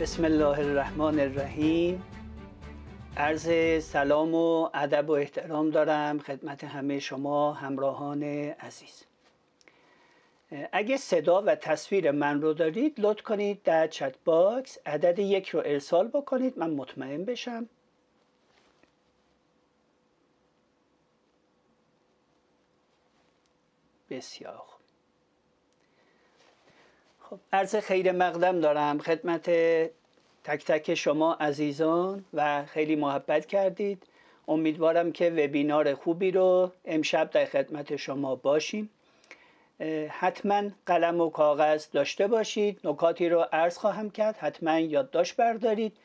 بسم الله الرحمن الرحیم. عرض سلام و ادب و احترام دارم خدمت همه شما همراهان عزیز. اگه صدا و تصویر من رو دارید لطف کنید در چت باکس عدد 1 رو ارسال بکنید، من مطمئن بشم. بسیار خوب. خب عرض خیر مقدم دارم خدمت تک تک شما عزیزان و خیلی محبت کردید. امیدوارم که وبینار خوبی رو امشب در خدمت شما باشیم. حتما قلم و کاغذ داشته باشید، نکاتی رو عرض خواهم کرد، حتما یادداشت بردارید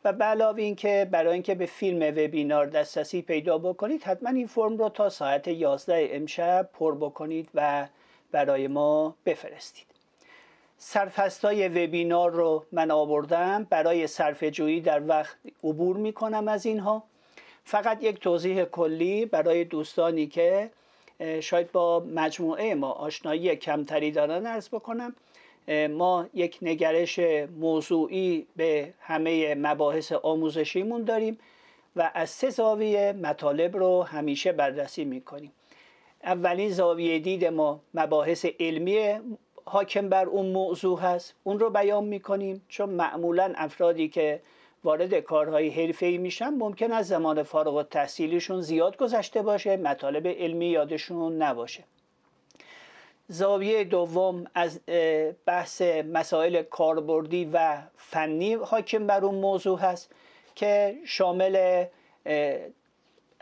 و به علاوه این که برای اینکه به فیلم وبینار دسترسی پیدا بکنید حتما این فرم رو تا ساعت 11 امشب پر بکنید و برای ما بفرستید. سرفصل‌های وبینار رو من آوردم برای صرفه‌جویی در وقت عبور میکنم از اینها. فقط یک توضیح کلی برای دوستانی که شاید با مجموعه ما آشنایی کمتری دارن عرض بکنم. ما یک نگرش موضوعی به همه مباحث آموزشیمون داریم و از 3 زاویه مطالب رو همیشه بررسی میکنیم. اولین زاویه دید ما مباحث علمی حاکم بر اون موضوع هست، اون رو بیان میکنیم، چون معمولا افرادی که وارد کارهای حرفه‌ای میشن ممکن است زمان فارغ التحصیلیشون زیاد گذشته باشه، مطالب علمی یادشون نباشه. زاویه دوم از بحث مسائل کاربردی و فنی حاکم بر اون موضوع هست که شامل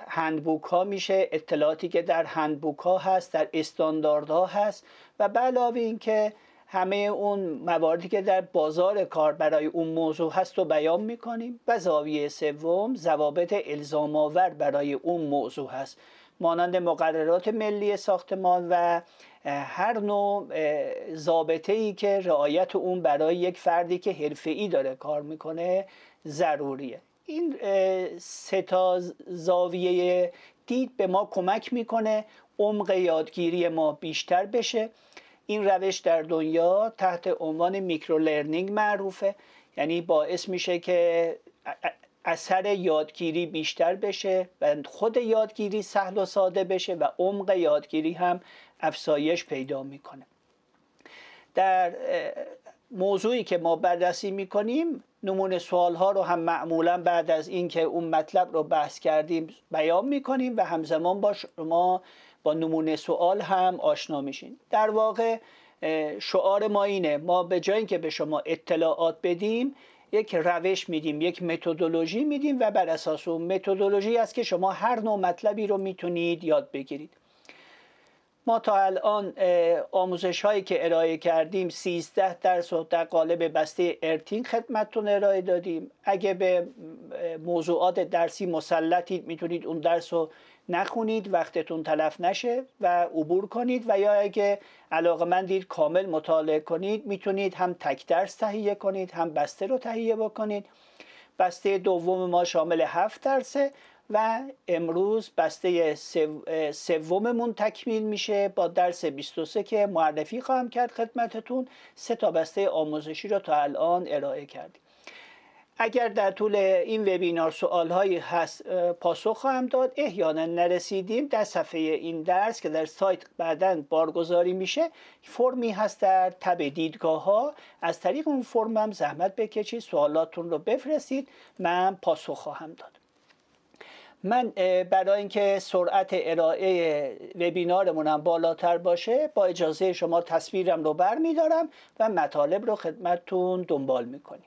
هندبوک ها میشه، اطلاعاتی که در هندبوک ها هست، در استانداردها هست و به علاوه این که همه اون مواردی که در بازار کار برای اون موضوع هست رو بیان میکنیم. و زاویه سوم ضوابط الزام آور برای اون موضوع هست، مانند مقررات ملی ساختمان و هر نوع ضابطه‌ای که رعایت اون برای یک فردی که حرفه‌ای داره کار میکنه ضروریه. این 3 تا زاویه دید به ما کمک میکنه عمق یادگیری ما بیشتر بشه. این روش در دنیا تحت عنوان میکرو لرنینگ معروفه، یعنی باعث میشه که اثر یادگیری بیشتر بشه و خود یادگیری سهل و ساده بشه و عمق یادگیری هم افزایش پیدا میکنه. در موضوعی که ما بررسی میکنیم نمونه سوال ها رو هم معمولا بعد از اینکه اون مطلب رو بحث کردیم بیان میکنیم و همزمان با شما با نمونه سوال هم آشنا میشین. در واقع شعار ما اینه، ما به جای اینکه به شما اطلاعات بدیم یک روش میدیم، یک متدولوژی میدیم و بر اساس اون متدولوژی است که شما هر نوع مطلبی رو میتونید یاد بگیرید. ما تا الان آموزش هایی که ارائه کردیم 13 درس رو در قالب بسته ارتین خدمتتون ارائه دادیم. اگه به موضوعات درسی مسلطید میتونید اون درس رو نخونید، وقتتون تلف نشه و عبور کنید، و یا اگه علاقه‌مندید کامل مطالعه کنید میتونید هم تک درس تهیه کنید هم بسته رو تهیه بکنید. بسته دوم ما شامل 7 درسه و امروز بسته سوممون تکمیل میشه با درس 23 که معرفی خواهم کرد خدمتتون. 3 تا بسته آموزشی رو تا الان ارائه کردیم. اگر در طول این وبینار سوالهایی هست پاسخ خواهم داد. احیانا نرسیدیم در صفحه این درس که در سایت بعداً بارگذاری میشه فرمی هست در تب دیدگاه ها، از طریق اون فرم هم زحمت بکشید سوالاتون رو بفرستید، من پاسخ خواهم داد. من برای اینکه سرعت ارائه وبینارمونم بالاتر باشه با اجازه شما تصویرم رو برمیدارم و مطالب رو خدمتتون دنبال میکنیم.